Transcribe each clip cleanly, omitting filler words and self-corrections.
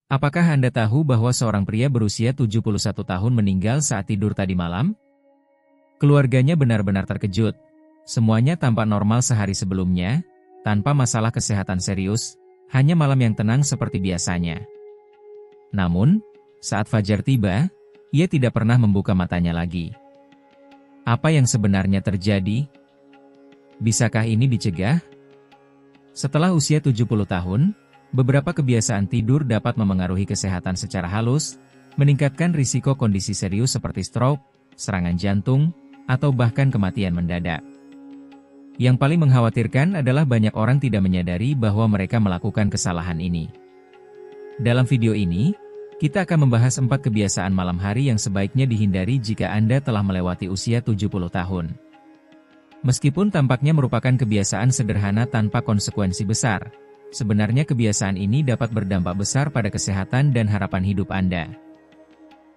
Apakah Anda tahu bahwa seorang pria berusia 71 tahun meninggal saat tidur tadi malam? Keluarganya benar-benar terkejut. Semuanya tampak normal sehari sebelumnya, tanpa masalah kesehatan serius, hanya malam yang tenang seperti biasanya. Namun, saat fajar tiba, ia tidak pernah membuka matanya lagi. Apa yang sebenarnya terjadi? Bisakah ini dicegah? Setelah usia 70 tahun, beberapa kebiasaan tidur dapat memengaruhi kesehatan secara halus, meningkatkan risiko kondisi serius seperti stroke, serangan jantung, atau bahkan kematian mendadak. Yang paling mengkhawatirkan adalah banyak orang tidak menyadari bahwa mereka melakukan kesalahan ini. Dalam video ini, kita akan membahas 4 kebiasaan malam hari yang sebaiknya dihindari jika Anda telah melewati usia 70 tahun. Meskipun tampaknya merupakan kebiasaan sederhana tanpa konsekuensi besar, sebenarnya kebiasaan ini dapat berdampak besar pada kesehatan dan harapan hidup Anda.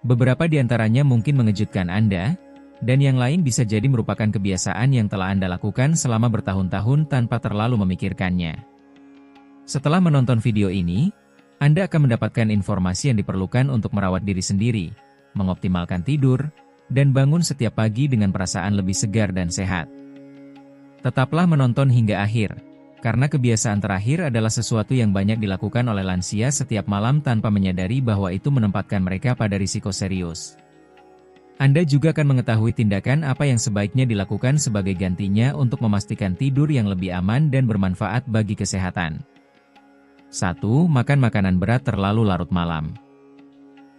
Beberapa di antaranya mungkin mengejutkan Anda, dan yang lain bisa jadi merupakan kebiasaan yang telah Anda lakukan selama bertahun-tahun tanpa terlalu memikirkannya. Setelah menonton video ini, Anda akan mendapatkan informasi yang diperlukan untuk merawat diri sendiri, mengoptimalkan tidur, dan bangun setiap pagi dengan perasaan lebih segar dan sehat. Tetaplah menonton hingga akhir, karena kebiasaan terakhir adalah sesuatu yang banyak dilakukan oleh lansia setiap malam tanpa menyadari bahwa itu menempatkan mereka pada risiko serius. Anda juga akan mengetahui tindakan apa yang sebaiknya dilakukan sebagai gantinya untuk memastikan tidur yang lebih aman dan bermanfaat bagi kesehatan. 1. Makan makanan berat terlalu larut malam.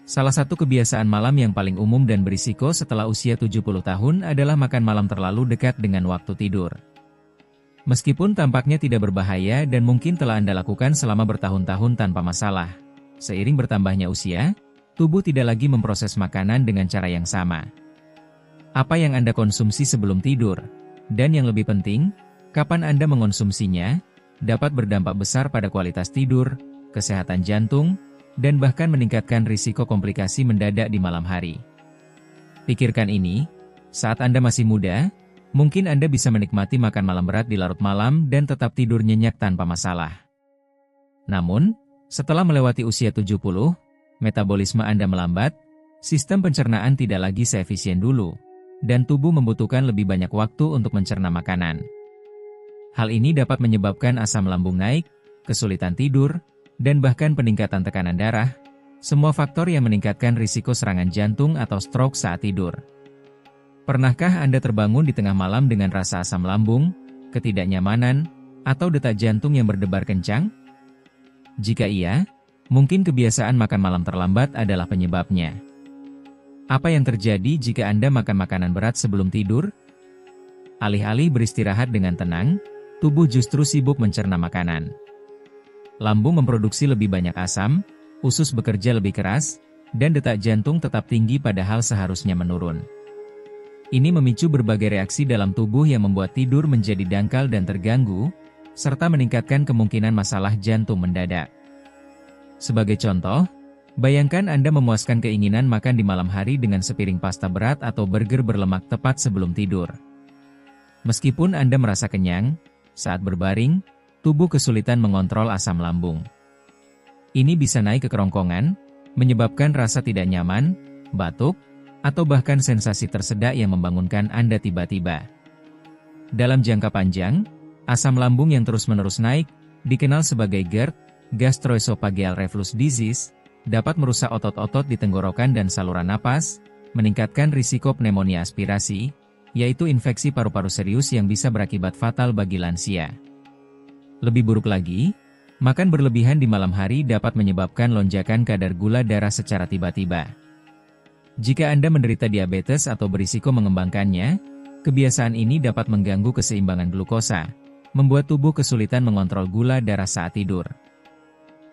Salah satu kebiasaan malam yang paling umum dan berisiko setelah usia 70 tahun adalah makan malam terlalu dekat dengan waktu tidur. Meskipun tampaknya tidak berbahaya dan mungkin telah Anda lakukan selama bertahun-tahun tanpa masalah, seiring bertambahnya usia, tubuh tidak lagi memproses makanan dengan cara yang sama. Apa yang Anda konsumsi sebelum tidur, dan yang lebih penting, kapan Anda mengonsumsinya, dapat berdampak besar pada kualitas tidur, kesehatan jantung, dan bahkan meningkatkan risiko komplikasi mendadak di malam hari. Pikirkan ini, saat Anda masih muda, mungkin Anda bisa menikmati makan malam berat di larut malam dan tetap tidur nyenyak tanpa masalah. Namun, setelah melewati usia 70, metabolisme Anda melambat, sistem pencernaan tidak lagi seefisien dulu, dan tubuh membutuhkan lebih banyak waktu untuk mencerna makanan. Hal ini dapat menyebabkan asam lambung naik, kesulitan tidur, dan bahkan peningkatan tekanan darah, semua faktor yang meningkatkan risiko serangan jantung atau stroke saat tidur. Pernahkah Anda terbangun di tengah malam dengan rasa asam lambung, ketidaknyamanan, atau detak jantung yang berdebar kencang? Jika iya, mungkin kebiasaan makan malam terlambat adalah penyebabnya. Apa yang terjadi jika Anda makan makanan berat sebelum tidur? Alih-alih beristirahat dengan tenang, tubuh justru sibuk mencerna makanan. Lambung memproduksi lebih banyak asam, usus bekerja lebih keras, dan detak jantung tetap tinggi padahal seharusnya menurun. Ini memicu berbagai reaksi dalam tubuh yang membuat tidur menjadi dangkal dan terganggu, serta meningkatkan kemungkinan masalah jantung mendadak. Sebagai contoh, bayangkan Anda memuaskan keinginan makan di malam hari dengan sepiring pasta berat atau burger berlemak tepat sebelum tidur. Meskipun Anda merasa kenyang, saat berbaring, tubuh kesulitan mengontrol asam lambung. Ini bisa naik ke kerongkongan, menyebabkan rasa tidak nyaman, batuk, atau bahkan sensasi tersedak yang membangunkan Anda tiba-tiba. Dalam jangka panjang, asam lambung yang terus-menerus naik, dikenal sebagai GERD, gastroesophageal reflux disease, dapat merusak otot-otot di tenggorokan dan saluran napas, meningkatkan risiko pneumonia aspirasi, yaitu infeksi paru-paru serius yang bisa berakibat fatal bagi lansia. Lebih buruk lagi, makan berlebihan di malam hari dapat menyebabkan lonjakan kadar gula darah secara tiba-tiba. Jika Anda menderita diabetes atau berisiko mengembangkannya, kebiasaan ini dapat mengganggu keseimbangan glukosa, membuat tubuh kesulitan mengontrol gula darah saat tidur.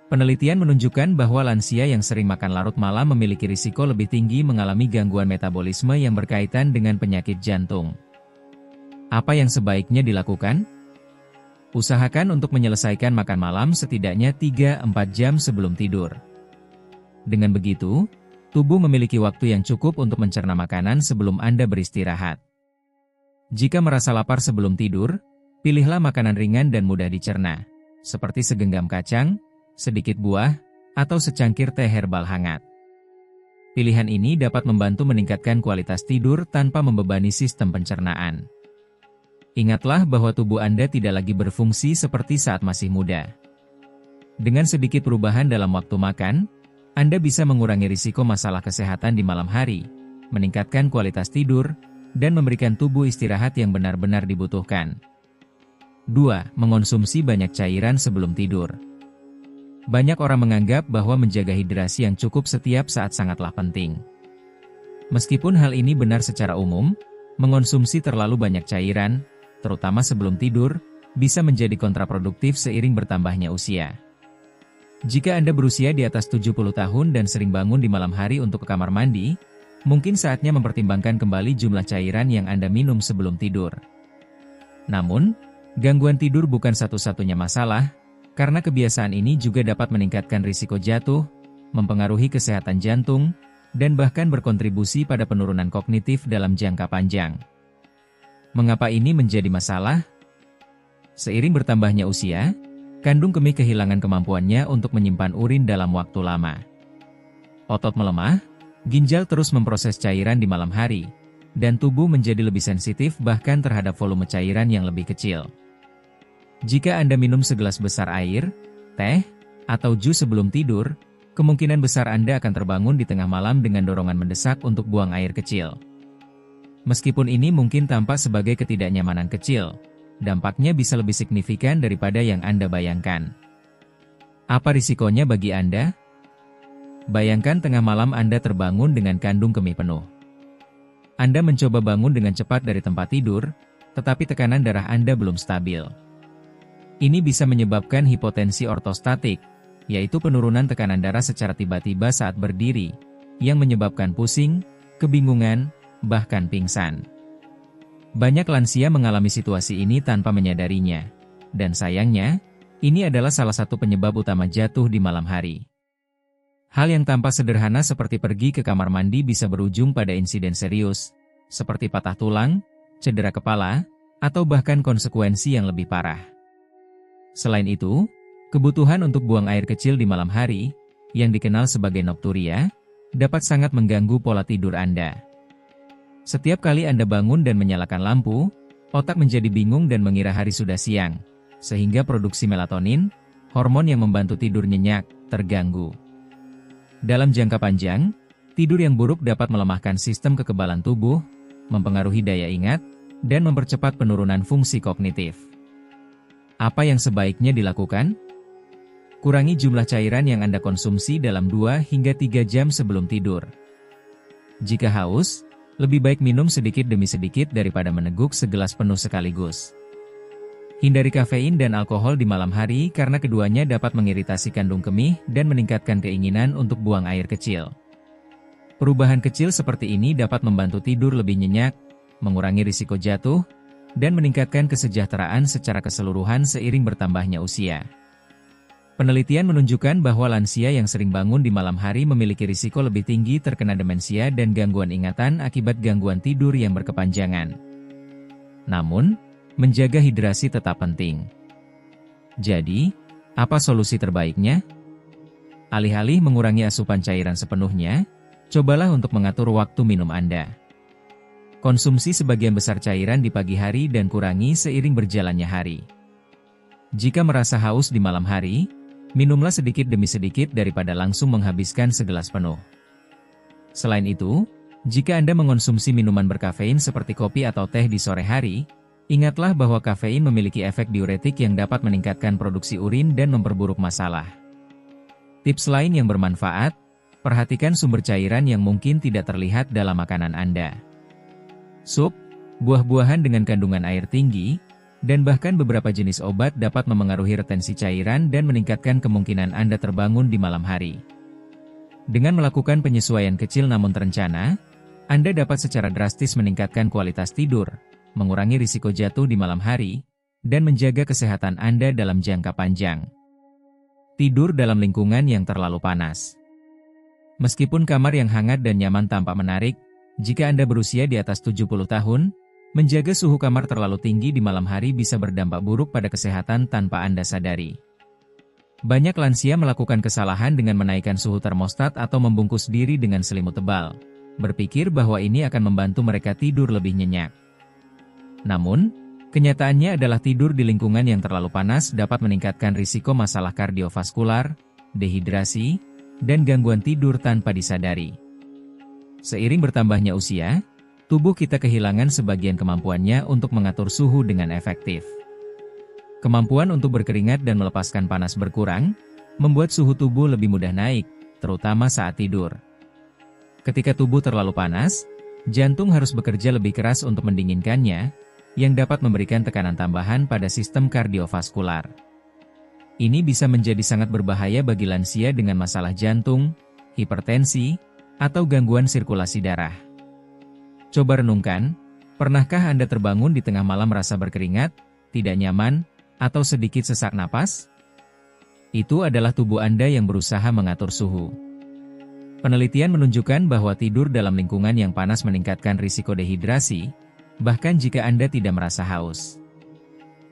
Penelitian menunjukkan bahwa lansia yang sering makan larut malam memiliki risiko lebih tinggi mengalami gangguan metabolisme yang berkaitan dengan penyakit jantung. Apa yang sebaiknya dilakukan? Usahakan untuk menyelesaikan makan malam setidaknya 3-4 jam sebelum tidur. Dengan begitu, tubuh memiliki waktu yang cukup untuk mencerna makanan sebelum Anda beristirahat. Jika merasa lapar sebelum tidur, pilihlah makanan ringan dan mudah dicerna, seperti segenggam kacang, sedikit buah, atau secangkir teh herbal hangat. Pilihan ini dapat membantu meningkatkan kualitas tidur tanpa membebani sistem pencernaan. Ingatlah bahwa tubuh Anda tidak lagi berfungsi seperti saat masih muda. Dengan sedikit perubahan dalam waktu makan, Anda bisa mengurangi risiko masalah kesehatan di malam hari, meningkatkan kualitas tidur, dan memberikan tubuh istirahat yang benar-benar dibutuhkan. 2. Mengonsumsi banyak cairan sebelum tidur. Banyak orang menganggap bahwa menjaga hidrasi yang cukup setiap saat sangatlah penting. Meskipun hal ini benar secara umum, mengonsumsi terlalu banyak cairan, terutama sebelum tidur, bisa menjadi kontraproduktif seiring bertambahnya usia. Jika Anda berusia di atas 70 tahun dan sering bangun di malam hari untuk ke kamar mandi, mungkin saatnya mempertimbangkan kembali jumlah cairan yang Anda minum sebelum tidur. Namun, gangguan tidur bukan satu-satunya masalah, karena kebiasaan ini juga dapat meningkatkan risiko jatuh, mempengaruhi kesehatan jantung, dan bahkan berkontribusi pada penurunan kognitif dalam jangka panjang. Mengapa ini menjadi masalah? Seiring bertambahnya usia, kandung kemih kehilangan kemampuannya untuk menyimpan urin dalam waktu lama. Otot melemah, ginjal terus memproses cairan di malam hari, dan tubuh menjadi lebih sensitif bahkan terhadap volume cairan yang lebih kecil. Jika Anda minum segelas besar air, teh, atau jus sebelum tidur, kemungkinan besar Anda akan terbangun di tengah malam dengan dorongan mendesak untuk buang air kecil. Meskipun ini mungkin tampak sebagai ketidaknyamanan kecil, dampaknya bisa lebih signifikan daripada yang Anda bayangkan. Apa risikonya bagi Anda? Bayangkan tengah malam Anda terbangun dengan kandung kemih penuh. Anda mencoba bangun dengan cepat dari tempat tidur, tetapi tekanan darah Anda belum stabil. Ini bisa menyebabkan hipotensi ortostatik, yaitu penurunan tekanan darah secara tiba-tiba saat berdiri, yang menyebabkan pusing, kebingungan, bahkan pingsan. Banyak lansia mengalami situasi ini tanpa menyadarinya, dan sayangnya, ini adalah salah satu penyebab utama jatuh di malam hari. Hal yang tampak sederhana seperti pergi ke kamar mandi bisa berujung pada insiden serius, seperti patah tulang, cedera kepala, atau bahkan konsekuensi yang lebih parah. Selain itu, kebutuhan untuk buang air kecil di malam hari, yang dikenal sebagai nokturia, dapat sangat mengganggu pola tidur Anda. Setiap kali Anda bangun dan menyalakan lampu, otak menjadi bingung dan mengira hari sudah siang, sehingga produksi melatonin, hormon yang membantu tidur nyenyak, terganggu. Dalam jangka panjang, tidur yang buruk dapat melemahkan sistem kekebalan tubuh, mempengaruhi daya ingat, dan mempercepat penurunan fungsi kognitif. Apa yang sebaiknya dilakukan? Kurangi jumlah cairan yang Anda konsumsi dalam 2 hingga 3 jam sebelum tidur. Jika haus, lebih baik minum sedikit demi sedikit daripada meneguk segelas penuh sekaligus. Hindari kafein dan alkohol di malam hari karena keduanya dapat mengiritasi kandung kemih dan meningkatkan keinginan untuk buang air kecil. Perubahan kecil seperti ini dapat membantu tidur lebih nyenyak, mengurangi risiko jatuh, dan meningkatkan kesejahteraan secara keseluruhan seiring bertambahnya usia. Penelitian menunjukkan bahwa lansia yang sering bangun di malam hari memiliki risiko lebih tinggi terkena demensia dan gangguan ingatan akibat gangguan tidur yang berkepanjangan. Namun, menjaga hidrasi tetap penting. Jadi, apa solusi terbaiknya? Alih-alih mengurangi asupan cairan sepenuhnya, cobalah untuk mengatur waktu minum Anda. Konsumsi sebagian besar cairan di pagi hari dan kurangi seiring berjalannya hari. Jika merasa haus di malam hari, minumlah sedikit demi sedikit daripada langsung menghabiskan segelas penuh. Selain itu, jika Anda mengonsumsi minuman berkafein seperti kopi atau teh di sore hari, ingatlah bahwa kafein memiliki efek diuretik yang dapat meningkatkan produksi urin dan memperburuk masalah. Tips lain yang bermanfaat, perhatikan sumber cairan yang mungkin tidak terlihat dalam makanan Anda. Sup, buah-buahan dengan kandungan air tinggi, dan bahkan beberapa jenis obat dapat memengaruhi retensi cairan dan meningkatkan kemungkinan Anda terbangun di malam hari. Dengan melakukan penyesuaian kecil namun terencana, Anda dapat secara drastis meningkatkan kualitas tidur, mengurangi risiko jatuh di malam hari, dan menjaga kesehatan Anda dalam jangka panjang. Tidur dalam lingkungan yang terlalu panas. Meskipun kamar yang hangat dan nyaman tampak menarik, jika Anda berusia di atas 70 tahun, menjaga suhu kamar terlalu tinggi di malam hari bisa berdampak buruk pada kesehatan tanpa Anda sadari. Banyak lansia melakukan kesalahan dengan menaikkan suhu termostat atau membungkus diri dengan selimut tebal, berpikir bahwa ini akan membantu mereka tidur lebih nyenyak. Namun, kenyataannya adalah tidur di lingkungan yang terlalu panas dapat meningkatkan risiko masalah kardiovaskular, dehidrasi, dan gangguan tidur tanpa disadari. Seiring bertambahnya usia, tubuh kita kehilangan sebagian kemampuannya untuk mengatur suhu dengan efektif. Kemampuan untuk berkeringat dan melepaskan panas berkurang, membuat suhu tubuh lebih mudah naik, terutama saat tidur. Ketika tubuh terlalu panas, jantung harus bekerja lebih keras untuk mendinginkannya, yang dapat memberikan tekanan tambahan pada sistem kardiovaskular. Ini bisa menjadi sangat berbahaya bagi lansia dengan masalah jantung, hipertensi, atau gangguan sirkulasi darah. Coba renungkan, pernahkah Anda terbangun di tengah malam merasa berkeringat, tidak nyaman, atau sedikit sesak napas? Itu adalah tubuh Anda yang berusaha mengatur suhu. Penelitian menunjukkan bahwa tidur dalam lingkungan yang panas meningkatkan risiko dehidrasi, bahkan jika Anda tidak merasa haus.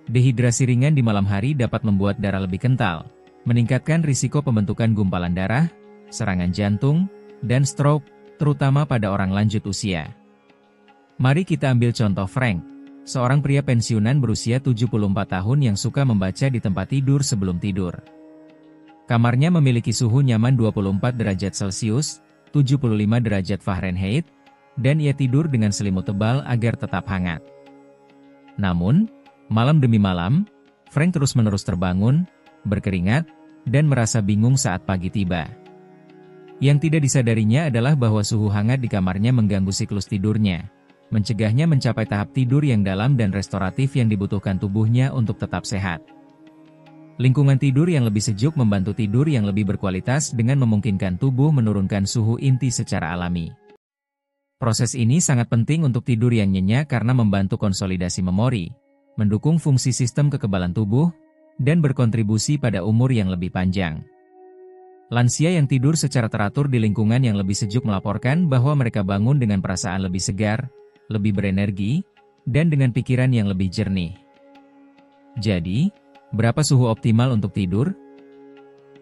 Dehidrasi ringan di malam hari dapat membuat darah lebih kental, meningkatkan risiko pembentukan gumpalan darah, serangan jantung, dan stroke, terutama pada orang lanjut usia. Mari kita ambil contoh Frank, seorang pria pensiunan berusia 74 tahun yang suka membaca di tempat tidur sebelum tidur. Kamarnya memiliki suhu nyaman 24 derajat Celcius, 75 derajat Fahrenheit, dan ia tidur dengan selimut tebal agar tetap hangat. Namun, malam demi malam, Frank terus-menerus terbangun, berkeringat, dan merasa bingung saat pagi tiba. Yang tidak disadarinya adalah bahwa suhu hangat di kamarnya mengganggu siklus tidurnya, mencegahnya mencapai tahap tidur yang dalam dan restoratif yang dibutuhkan tubuhnya untuk tetap sehat. Lingkungan tidur yang lebih sejuk membantu tidur yang lebih berkualitas dengan memungkinkan tubuh menurunkan suhu inti secara alami. Proses ini sangat penting untuk tidur yang nyenyak karena membantu konsolidasi memori, mendukung fungsi sistem kekebalan tubuh, dan berkontribusi pada umur yang lebih panjang. Lansia yang tidur secara teratur di lingkungan yang lebih sejuk melaporkan bahwa mereka bangun dengan perasaan lebih segar, lebih berenergi, dan dengan pikiran yang lebih jernih. Jadi, berapa suhu optimal untuk tidur?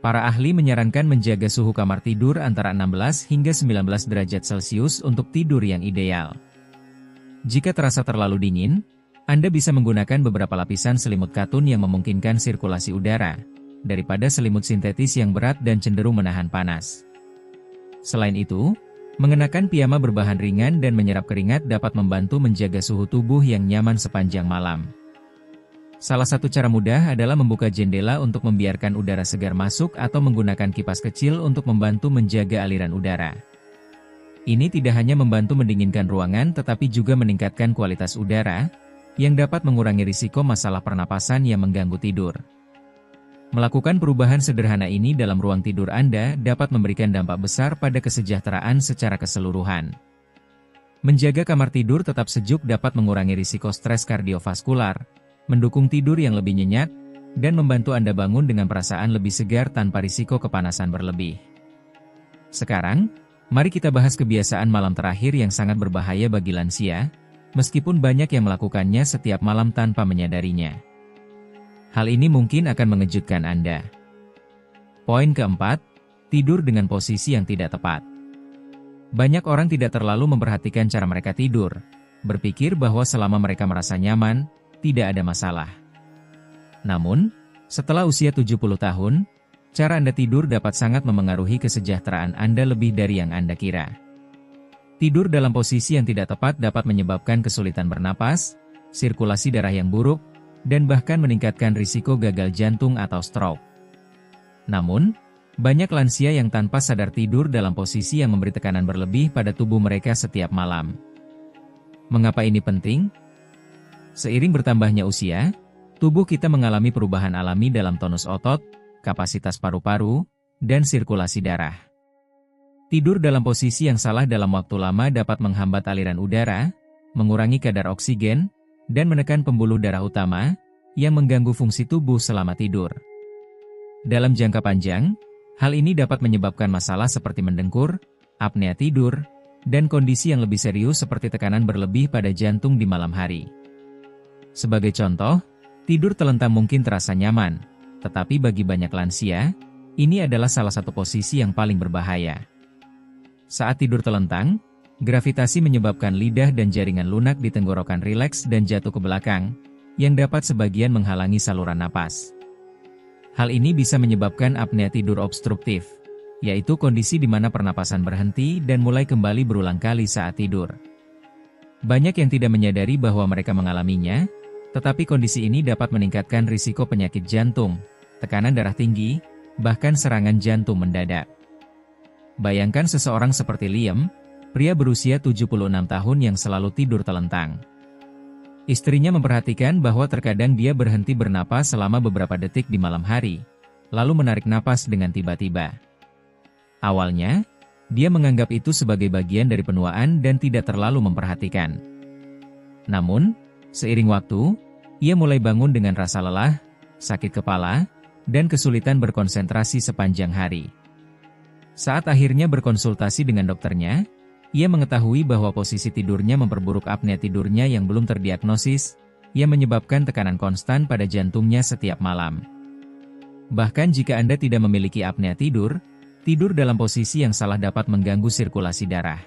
Para ahli menyarankan menjaga suhu kamar tidur antara 16 hingga 19 derajat Celcius untuk tidur yang ideal. Jika terasa terlalu dingin, Anda bisa menggunakan beberapa lapisan selimut katun yang memungkinkan sirkulasi udara, daripada selimut sintetis yang berat dan cenderung menahan panas. Selain itu, mengenakan piyama berbahan ringan dan menyerap keringat dapat membantu menjaga suhu tubuh yang nyaman sepanjang malam. Salah satu cara mudah adalah membuka jendela untuk membiarkan udara segar masuk atau menggunakan kipas kecil untuk membantu menjaga aliran udara. Ini tidak hanya membantu mendinginkan ruangan tetapi juga meningkatkan kualitas udara, yang dapat mengurangi risiko masalah pernapasan yang mengganggu tidur. Melakukan perubahan sederhana ini dalam ruang tidur Anda dapat memberikan dampak besar pada kesejahteraan secara keseluruhan. Menjaga kamar tidur tetap sejuk dapat mengurangi risiko stres kardiovaskular, mendukung tidur yang lebih nyenyak, dan membantu Anda bangun dengan perasaan lebih segar tanpa risiko kepanasan berlebih. Sekarang, mari kita bahas kebiasaan malam terakhir yang sangat berbahaya bagi lansia, meskipun banyak yang melakukannya setiap malam tanpa menyadarinya. Hal ini mungkin akan mengejutkan Anda. Poin keempat, tidur dengan posisi yang tidak tepat. Banyak orang tidak terlalu memperhatikan cara mereka tidur, berpikir bahwa selama mereka merasa nyaman, tidak ada masalah. Namun, setelah usia 70 tahun, cara Anda tidur dapat sangat memengaruhi kesejahteraan Anda lebih dari yang Anda kira. Tidur dalam posisi yang tidak tepat dapat menyebabkan kesulitan bernapas, sirkulasi darah yang buruk, dan bahkan meningkatkan risiko gagal jantung atau stroke. Namun, banyak lansia yang tanpa sadar tidur dalam posisi yang memberi tekanan berlebih pada tubuh mereka setiap malam. Mengapa ini penting? Seiring bertambahnya usia, tubuh kita mengalami perubahan alami dalam tonus otot, kapasitas paru-paru, dan sirkulasi darah. Tidur dalam posisi yang salah dalam waktu lama dapat menghambat aliran udara, mengurangi kadar oksigen, dan menekan pembuluh darah utama, yang mengganggu fungsi tubuh selama tidur. Dalam jangka panjang, hal ini dapat menyebabkan masalah seperti mendengkur, apnea tidur, dan kondisi yang lebih serius seperti tekanan berlebih pada jantung di malam hari. Sebagai contoh, tidur telentang mungkin terasa nyaman, Tetapi bagi banyak lansia, ini adalah salah satu posisi yang paling berbahaya. Saat tidur telentang, gravitasi menyebabkan lidah dan jaringan lunak di tenggorokan rileks dan jatuh ke belakang, yang dapat sebagian menghalangi saluran napas. Hal ini bisa menyebabkan apnea tidur obstruktif, yaitu kondisi di mana pernapasan berhenti dan mulai kembali berulang kali saat tidur. Banyak yang tidak menyadari bahwa mereka mengalaminya, tetapi kondisi ini dapat meningkatkan risiko penyakit jantung, tekanan darah tinggi, bahkan serangan jantung mendadak. Bayangkan seseorang seperti Liam, pria berusia 76 tahun yang selalu tidur telentang. Istrinya memperhatikan bahwa terkadang dia berhenti bernapas selama beberapa detik di malam hari, lalu menarik napas dengan tiba-tiba. Awalnya, dia menganggap itu sebagai bagian dari penuaan dan tidak terlalu memperhatikan. Namun, seiring waktu, ia mulai bangun dengan rasa lelah, sakit kepala, dan kesulitan berkonsentrasi sepanjang hari. Saat akhirnya berkonsultasi dengan dokternya, ia mengetahui bahwa posisi tidurnya memperburuk apnea tidurnya yang belum terdiagnosis, yang menyebabkan tekanan konstan pada jantungnya setiap malam. Bahkan jika Anda tidak memiliki apnea tidur, tidur dalam posisi yang salah dapat mengganggu sirkulasi darah.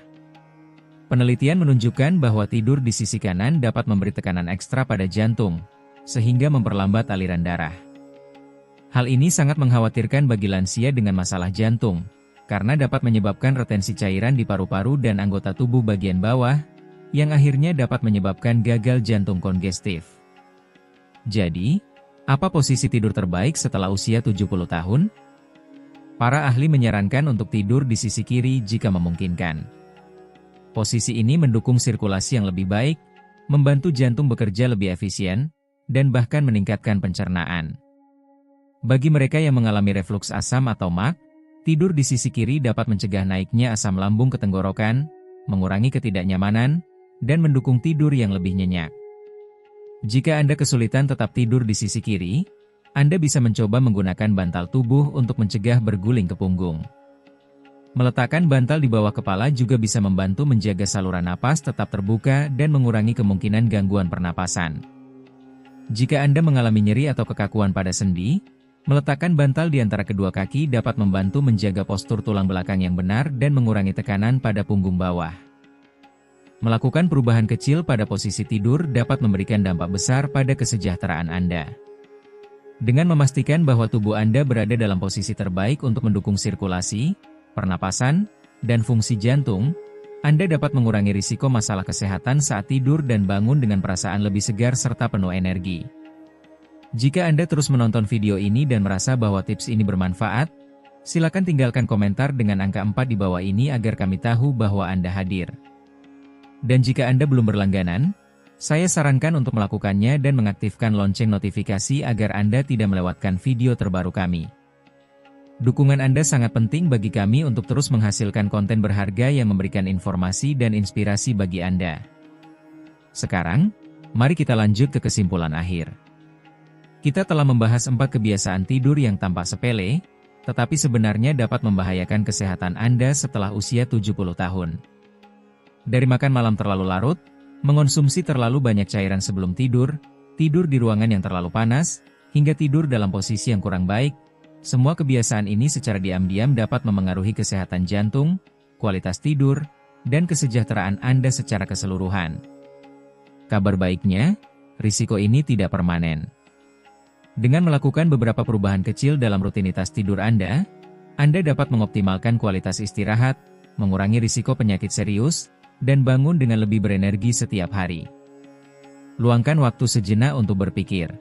Penelitian menunjukkan bahwa tidur di sisi kanan dapat memberi tekanan ekstra pada jantung, sehingga memperlambat aliran darah. Hal ini sangat mengkhawatirkan bagi lansia dengan masalah jantung, karena dapat menyebabkan retensi cairan di paru-paru dan anggota tubuh bagian bawah, yang akhirnya dapat menyebabkan gagal jantung kongestif. Jadi, apa posisi tidur terbaik setelah usia 70 tahun? Para ahli menyarankan untuk tidur di sisi kiri jika memungkinkan. Posisi ini mendukung sirkulasi yang lebih baik, membantu jantung bekerja lebih efisien, dan bahkan meningkatkan pencernaan. Bagi mereka yang mengalami refluks asam atau MAG, tidur di sisi kiri dapat mencegah naiknya asam lambung ke tenggorokan, mengurangi ketidaknyamanan, dan mendukung tidur yang lebih nyenyak. Jika Anda kesulitan tetap tidur di sisi kiri, Anda bisa mencoba menggunakan bantal tubuh untuk mencegah berguling ke punggung. Meletakkan bantal di bawah kepala juga bisa membantu menjaga saluran napas tetap terbuka dan mengurangi kemungkinan gangguan pernapasan. Jika Anda mengalami nyeri atau kekakuan pada sendi, meletakkan bantal di antara kedua kaki dapat membantu menjaga postur tulang belakang yang benar dan mengurangi tekanan pada punggung bawah. Melakukan perubahan kecil pada posisi tidur dapat memberikan dampak besar pada kesejahteraan Anda. Dengan memastikan bahwa tubuh Anda berada dalam posisi terbaik untuk mendukung sirkulasi, pernapasan, dan fungsi jantung, Anda dapat mengurangi risiko masalah kesehatan saat tidur dan bangun dengan perasaan lebih segar serta penuh energi. Jika Anda terus menonton video ini dan merasa bahwa tips ini bermanfaat, silakan tinggalkan komentar dengan angka 4 di bawah ini agar kami tahu bahwa Anda hadir. Dan jika Anda belum berlangganan, saya sarankan untuk melakukannya dan mengaktifkan lonceng notifikasi agar Anda tidak melewatkan video terbaru kami. Dukungan Anda sangat penting bagi kami untuk terus menghasilkan konten berharga yang memberikan informasi dan inspirasi bagi Anda. Sekarang, mari kita lanjut ke kesimpulan akhir. Kita telah membahas 4 kebiasaan tidur yang tampak sepele, tetapi sebenarnya dapat membahayakan kesehatan Anda setelah usia 70 tahun. Dari makan malam terlalu larut, mengonsumsi terlalu banyak cairan sebelum tidur, tidur di ruangan yang terlalu panas, hingga tidur dalam posisi yang kurang baik, semua kebiasaan ini secara diam-diam dapat memengaruhi kesehatan jantung, kualitas tidur, dan kesejahteraan Anda secara keseluruhan. Kabar baiknya, risiko ini tidak permanen. Dengan melakukan beberapa perubahan kecil dalam rutinitas tidur Anda dapat mengoptimalkan kualitas istirahat, mengurangi risiko penyakit serius, dan bangun dengan lebih berenergi setiap hari. Luangkan waktu sejenak untuk berpikir.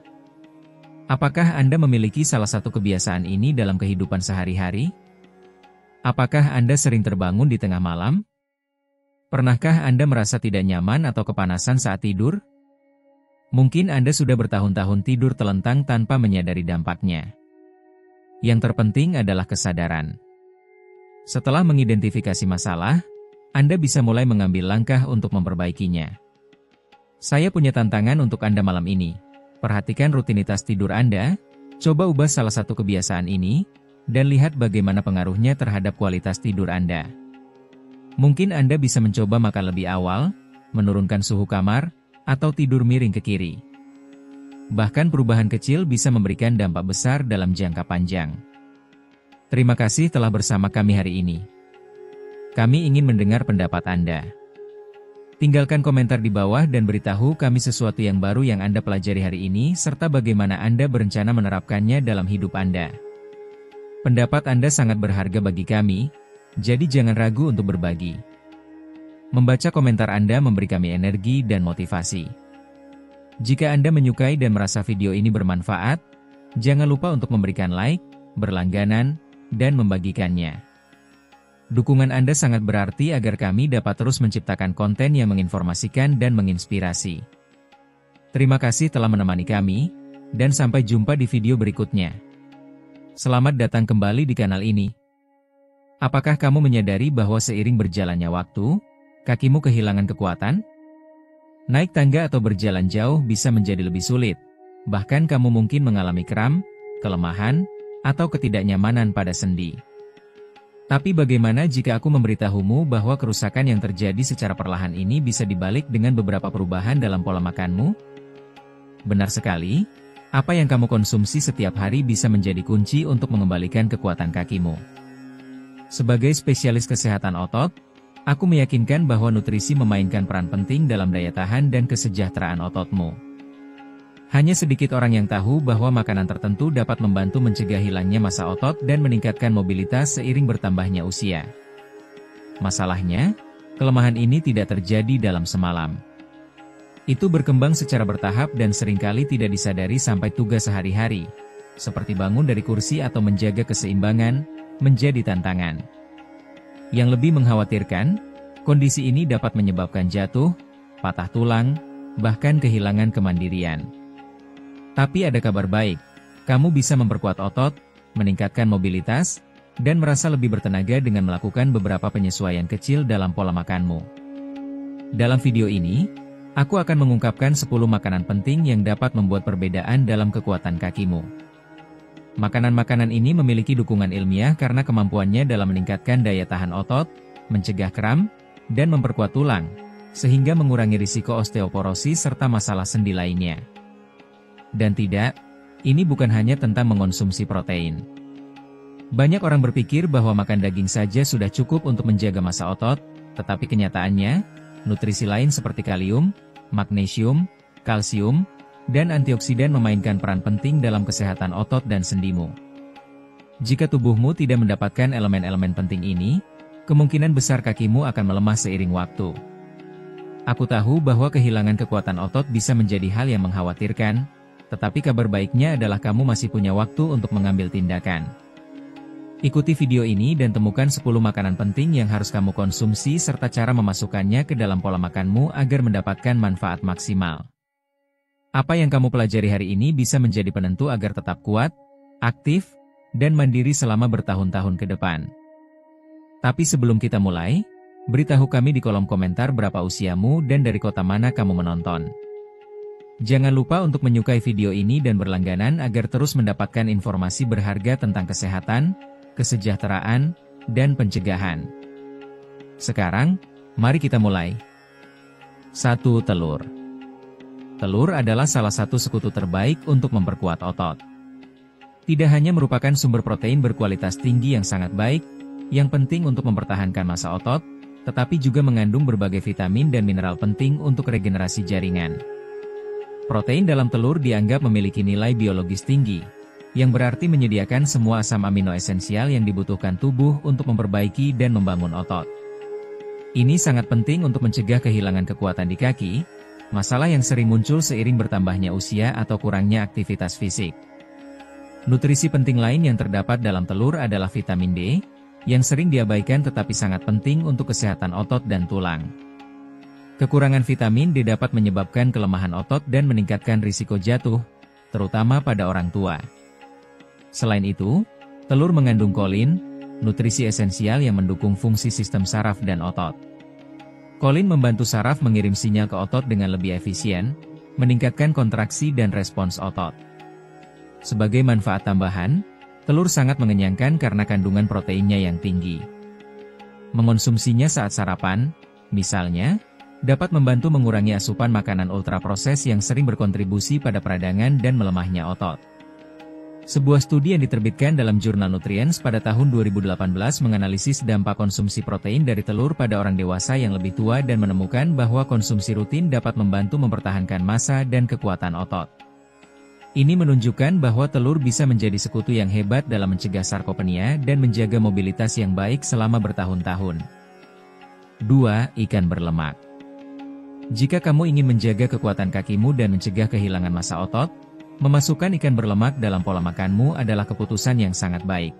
Apakah Anda memiliki salah satu kebiasaan ini dalam kehidupan sehari-hari? Apakah Anda sering terbangun di tengah malam? Pernahkah Anda merasa tidak nyaman atau kepanasan saat tidur? Mungkin Anda sudah bertahun-tahun tidur telentang tanpa menyadari dampaknya. Yang terpenting adalah kesadaran. Setelah mengidentifikasi masalah, Anda bisa mulai mengambil langkah untuk memperbaikinya. Saya punya tantangan untuk Anda malam ini. Perhatikan rutinitas tidur Anda, coba ubah salah satu kebiasaan ini, dan lihat bagaimana pengaruhnya terhadap kualitas tidur Anda. Mungkin Anda bisa mencoba makan lebih awal, menurunkan suhu kamar, atau tidur miring ke kiri. Bahkan perubahan kecil bisa memberikan dampak besar dalam jangka panjang. Terima kasih telah bersama kami hari ini. Kami ingin mendengar pendapat Anda. Tinggalkan komentar di bawah dan beritahu kami sesuatu yang baru yang Anda pelajari hari ini serta bagaimana Anda berencana menerapkannya dalam hidup Anda. Pendapat Anda sangat berharga bagi kami, jadi jangan ragu untuk berbagi. Membaca komentar Anda memberi kami energi dan motivasi. Jika Anda menyukai dan merasa video ini bermanfaat, jangan lupa untuk memberikan like, berlangganan, dan membagikannya. Dukungan Anda sangat berarti agar kami dapat terus menciptakan konten yang menginformasikan dan menginspirasi. Terima kasih telah menemani kami, dan sampai jumpa di video berikutnya. Selamat datang kembali di kanal ini. Apakah kamu menyadari bahwa seiring berjalannya waktu, kakimu kehilangan kekuatan? Naik tangga atau berjalan jauh bisa menjadi lebih sulit. Bahkan kamu mungkin mengalami kram, kelemahan, atau ketidaknyamanan pada sendi. Tapi bagaimana jika aku memberitahumu bahwa kerusakan yang terjadi secara perlahan ini bisa dibalik dengan beberapa perubahan dalam pola makanmu? Benar sekali, apa yang kamu konsumsi setiap hari bisa menjadi kunci untuk mengembalikan kekuatan kakimu. Sebagai spesialis kesehatan otot, aku meyakinkan bahwa nutrisi memainkan peran penting dalam daya tahan dan kesejahteraan ototmu. Hanya sedikit orang yang tahu bahwa makanan tertentu dapat membantu mencegah hilangnya massa otot dan meningkatkan mobilitas seiring bertambahnya usia. Masalahnya, kelemahan ini tidak terjadi dalam semalam. Itu berkembang secara bertahap dan seringkali tidak disadari sampai tugas sehari-hari, seperti bangun dari kursi atau menjaga keseimbangan, menjadi tantangan. Yang lebih mengkhawatirkan, kondisi ini dapat menyebabkan jatuh, patah tulang, bahkan kehilangan kemandirian. Tapi ada kabar baik, kamu bisa memperkuat otot, meningkatkan mobilitas, dan merasa lebih bertenaga dengan melakukan beberapa penyesuaian kecil dalam pola makanmu. Dalam video ini, aku akan mengungkapkan 10 makanan penting yang dapat membuat perbedaan dalam kekuatan kakimu. Makanan-makanan ini memiliki dukungan ilmiah karena kemampuannya dalam meningkatkan daya tahan otot, mencegah kram, dan memperkuat tulang, sehingga mengurangi risiko osteoporosis serta masalah sendi lainnya. Dan tidak, ini bukan hanya tentang mengonsumsi protein. Banyak orang berpikir bahwa makan daging saja sudah cukup untuk menjaga massa otot, tetapi kenyataannya, nutrisi lain seperti kalium, magnesium, kalsium, dan antioksidan memainkan peran penting dalam kesehatan otot dan sendimu. Jika tubuhmu tidak mendapatkan elemen-elemen penting ini, kemungkinan besar kakimu akan melemah seiring waktu. Aku tahu bahwa kehilangan kekuatan otot bisa menjadi hal yang mengkhawatirkan, tetapi kabar baiknya adalah kamu masih punya waktu untuk mengambil tindakan. Ikuti video ini dan temukan 10 makanan penting yang harus kamu konsumsi serta cara memasukkannya ke dalam pola makanmu agar mendapatkan manfaat maksimal. Apa yang kamu pelajari hari ini bisa menjadi penentu agar tetap kuat, aktif, dan mandiri selama bertahun-tahun ke depan. Tapi sebelum kita mulai, beritahu kami di kolom komentar berapa usiamu dan dari kota mana kamu menonton. Jangan lupa untuk menyukai video ini dan berlangganan agar terus mendapatkan informasi berharga tentang kesehatan, kesejahteraan, dan pencegahan. Sekarang, mari kita mulai. 1. Telur. Telur adalah salah satu sekutu terbaik untuk memperkuat otot. Tidak hanya merupakan sumber protein berkualitas tinggi yang sangat baik, yang penting untuk mempertahankan massa otot, tetapi juga mengandung berbagai vitamin dan mineral penting untuk regenerasi jaringan. Protein dalam telur dianggap memiliki nilai biologis tinggi, yang berarti menyediakan semua asam amino esensial yang dibutuhkan tubuh untuk memperbaiki dan membangun otot. Ini sangat penting untuk mencegah kehilangan kekuatan di kaki, masalah yang sering muncul seiring bertambahnya usia atau kurangnya aktivitas fisik. Nutrisi penting lain yang terdapat dalam telur adalah vitamin D, yang sering diabaikan tetapi sangat penting untuk kesehatan otot dan tulang. Kekurangan vitamin D dapat menyebabkan kelemahan otot dan meningkatkan risiko jatuh, terutama pada orang tua. Selain itu, telur mengandung kolin, nutrisi esensial yang mendukung fungsi sistem saraf dan otot. Kolin membantu saraf mengirim sinyal ke otot dengan lebih efisien, meningkatkan kontraksi dan respons otot. Sebagai manfaat tambahan, telur sangat mengenyangkan karena kandungan proteinnya yang tinggi. Mengonsumsinya saat sarapan, misalnya, dapat membantu mengurangi asupan makanan ultraproses yang sering berkontribusi pada peradangan dan melemahnya otot. Sebuah studi yang diterbitkan dalam jurnal Nutrients pada tahun 2018 menganalisis dampak konsumsi protein dari telur pada orang dewasa yang lebih tua dan menemukan bahwa konsumsi rutin dapat membantu mempertahankan massa dan kekuatan otot. Ini menunjukkan bahwa telur bisa menjadi sekutu yang hebat dalam mencegah sarkopenia dan menjaga mobilitas yang baik selama bertahun-tahun. 2. Ikan berlemak. Jika kamu ingin menjaga kekuatan kakimu dan mencegah kehilangan massa otot, memasukkan ikan berlemak dalam pola makanmu adalah keputusan yang sangat baik.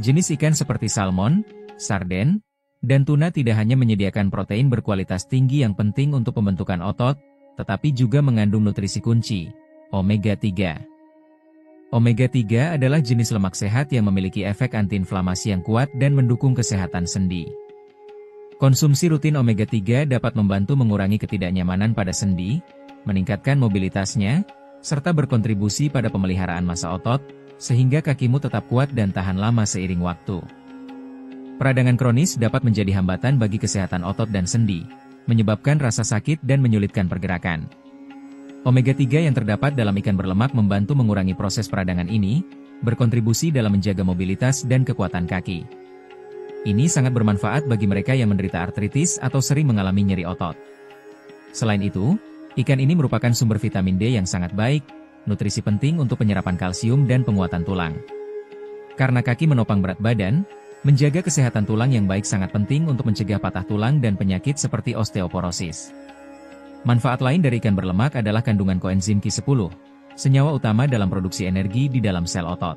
Jenis ikan seperti salmon, sarden, dan tuna tidak hanya menyediakan protein berkualitas tinggi yang penting untuk pembentukan otot, tetapi juga mengandung nutrisi kunci, omega-3. Omega-3 adalah jenis lemak sehat yang memiliki efek antiinflamasi yang kuat dan mendukung kesehatan sendi. Konsumsi rutin omega-3 dapat membantu mengurangi ketidaknyamanan pada sendi, meningkatkan mobilitasnya, serta berkontribusi pada pemeliharaan massa otot, sehingga kakimu tetap kuat dan tahan lama seiring waktu. Peradangan kronis dapat menjadi hambatan bagi kesehatan otot dan sendi, menyebabkan rasa sakit dan menyulitkan pergerakan. Omega-3 yang terdapat dalam ikan berlemak membantu mengurangi proses peradangan ini, berkontribusi dalam menjaga mobilitas dan kekuatan kaki. Ini sangat bermanfaat bagi mereka yang menderita artritis atau sering mengalami nyeri otot. Selain itu, ikan ini merupakan sumber vitamin D yang sangat baik, nutrisi penting untuk penyerapan kalsium dan penguatan tulang. Karena kaki menopang berat badan, menjaga kesehatan tulang yang baik sangat penting untuk mencegah patah tulang dan penyakit seperti osteoporosis. Manfaat lain dari ikan berlemak adalah kandungan koenzim Q10, senyawa utama dalam produksi energi di dalam sel otot.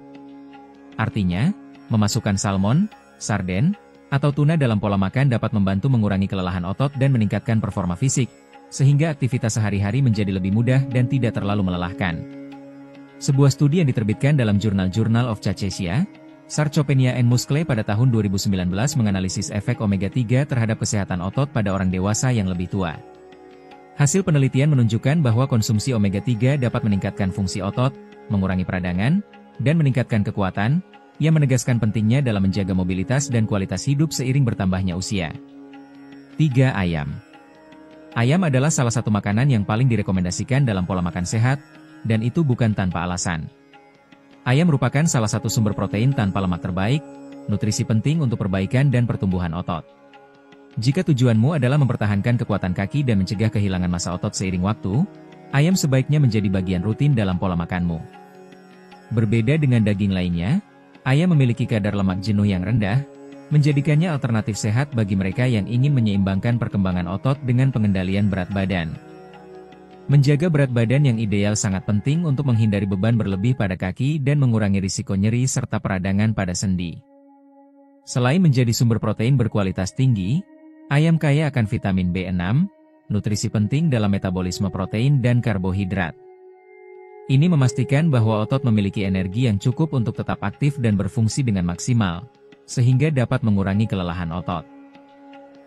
Artinya, memasukkan salmon, sarden, atau tuna dalam pola makan dapat membantu mengurangi kelelahan otot dan meningkatkan performa fisik, sehingga aktivitas sehari-hari menjadi lebih mudah dan tidak terlalu melelahkan. Sebuah studi yang diterbitkan dalam jurnal Journal of Cachexia, Sarcopenia and Muscle pada tahun 2019 menganalisis efek omega-3 terhadap kesehatan otot pada orang dewasa yang lebih tua. Hasil penelitian menunjukkan bahwa konsumsi omega-3 dapat meningkatkan fungsi otot, mengurangi peradangan, dan meningkatkan kekuatan, yang menegaskan pentingnya dalam menjaga mobilitas dan kualitas hidup seiring bertambahnya usia. 3. Ayam. Ayam adalah salah satu makanan yang paling direkomendasikan dalam pola makan sehat, dan itu bukan tanpa alasan. Ayam merupakan salah satu sumber protein tanpa lemak terbaik, nutrisi penting untuk perbaikan dan pertumbuhan otot. Jika tujuanmu adalah mempertahankan kekuatan kaki dan mencegah kehilangan massa otot seiring waktu, ayam sebaiknya menjadi bagian rutin dalam pola makanmu. Berbeda dengan daging lainnya, ayam memiliki kadar lemak jenuh yang rendah, menjadikannya alternatif sehat bagi mereka yang ingin menyeimbangkan perkembangan otot dengan pengendalian berat badan. Menjaga berat badan yang ideal sangat penting untuk menghindari beban berlebih pada kaki dan mengurangi risiko nyeri serta peradangan pada sendi. Selain menjadi sumber protein berkualitas tinggi, ayam kaya akan vitamin B6, nutrisi penting dalam metabolisme protein dan karbohidrat. Ini memastikan bahwa otot memiliki energi yang cukup untuk tetap aktif dan berfungsi dengan maksimal, sehingga dapat mengurangi kelelahan otot.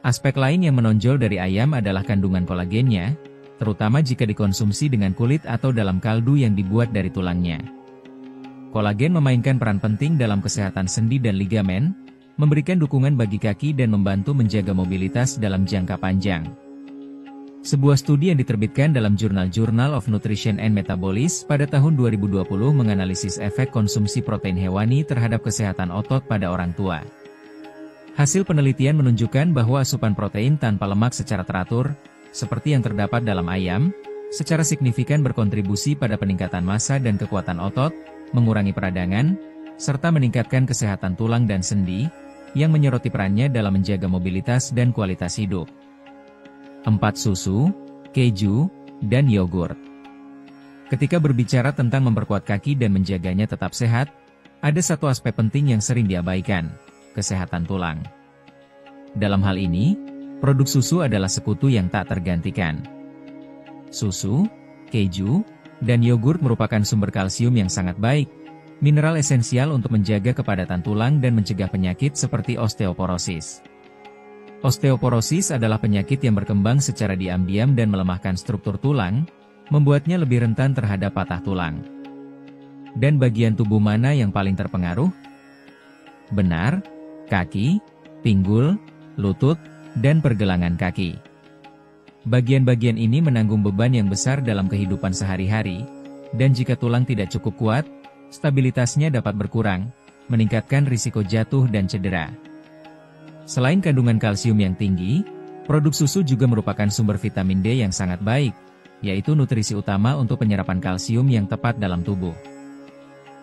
Aspek lain yang menonjol dari ayam adalah kandungan kolagennya, terutama jika dikonsumsi dengan kulit atau dalam kaldu yang dibuat dari tulangnya. Kolagen memainkan peran penting dalam kesehatan sendi dan ligamen, memberikan dukungan bagi kaki dan membantu menjaga mobilitas dalam jangka panjang. Sebuah studi yang diterbitkan dalam jurnal Journal of Nutrition and Metabolism pada tahun 2020 menganalisis efek konsumsi protein hewani terhadap kesehatan otot pada orang tua. Hasil penelitian menunjukkan bahwa asupan protein tanpa lemak secara teratur, seperti yang terdapat dalam ayam, secara signifikan berkontribusi pada peningkatan massa dan kekuatan otot, mengurangi peradangan, serta meningkatkan kesehatan tulang dan sendi, yang menyoroti perannya dalam menjaga mobilitas dan kualitas hidup. 4. Susu, keju, dan yogurt. Ketika berbicara tentang memperkuat kaki dan menjaganya tetap sehat, ada satu aspek penting yang sering diabaikan, kesehatan tulang. Dalam hal ini, produk susu adalah sekutu yang tak tergantikan. Susu, keju, dan yogurt merupakan sumber kalsium yang sangat baik, mineral esensial untuk menjaga kepadatan tulang dan mencegah penyakit seperti osteoporosis. Osteoporosis adalah penyakit yang berkembang secara diam-diam dan melemahkan struktur tulang, membuatnya lebih rentan terhadap patah tulang. Dan bagian tubuh mana yang paling terpengaruh? Benar, kaki, pinggul, lutut, dan pergelangan kaki. Bagian-bagian ini menanggung beban yang besar dalam kehidupan sehari-hari, dan jika tulang tidak cukup kuat, stabilitasnya dapat berkurang, meningkatkan risiko jatuh dan cedera. Selain kandungan kalsium yang tinggi, produk susu juga merupakan sumber vitamin D yang sangat baik, yaitu nutrisi utama untuk penyerapan kalsium yang tepat dalam tubuh.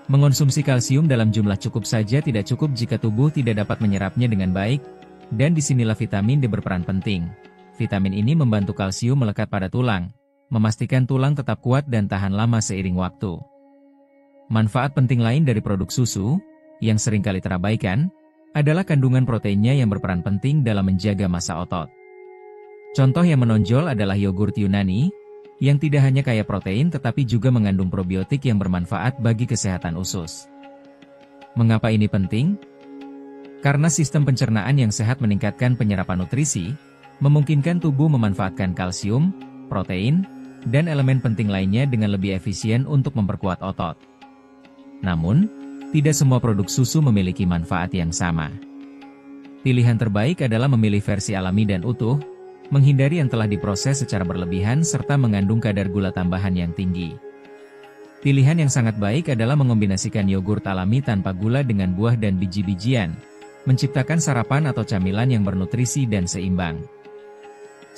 Mengonsumsi kalsium dalam jumlah cukup saja tidak cukup jika tubuh tidak dapat menyerapnya dengan baik, dan disinilah vitamin D berperan penting. Vitamin ini membantu kalsium melekat pada tulang, memastikan tulang tetap kuat dan tahan lama seiring waktu. Manfaat penting lain dari produk susu, yang seringkali terabaikan, adalah kandungan proteinnya yang berperan penting dalam menjaga massa otot. Contoh yang menonjol adalah yogurt Yunani, yang tidak hanya kaya protein tetapi juga mengandung probiotik yang bermanfaat bagi kesehatan usus. Mengapa ini penting? Karena sistem pencernaan yang sehat meningkatkan penyerapan nutrisi, memungkinkan tubuh memanfaatkan kalsium, protein, dan elemen penting lainnya dengan lebih efisien untuk memperkuat otot. Namun, tidak semua produk susu memiliki manfaat yang sama. Pilihan terbaik adalah memilih versi alami dan utuh, menghindari yang telah diproses secara berlebihan serta mengandung kadar gula tambahan yang tinggi. Pilihan yang sangat baik adalah mengombinasikan yogurt alami tanpa gula dengan buah dan biji-bijian, menciptakan sarapan atau camilan yang bernutrisi dan seimbang.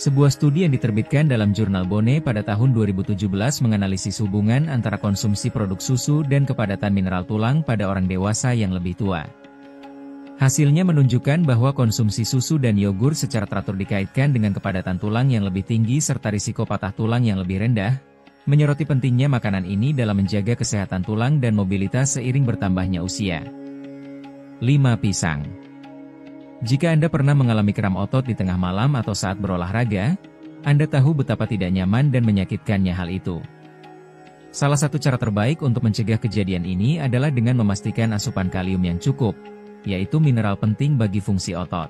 Sebuah studi yang diterbitkan dalam jurnal Bone pada tahun 2017 menganalisis hubungan antara konsumsi produk susu dan kepadatan mineral tulang pada orang dewasa yang lebih tua. Hasilnya menunjukkan bahwa konsumsi susu dan yogurt secara teratur dikaitkan dengan kepadatan tulang yang lebih tinggi serta risiko patah tulang yang lebih rendah, menyoroti pentingnya makanan ini dalam menjaga kesehatan tulang dan mobilitas seiring bertambahnya usia. 5. Pisang. Jika Anda pernah mengalami kram otot di tengah malam atau saat berolahraga, Anda tahu betapa tidak nyaman dan menyakitkannya hal itu. Salah satu cara terbaik untuk mencegah kejadian ini adalah dengan memastikan asupan kalium yang cukup, yaitu mineral penting bagi fungsi otot.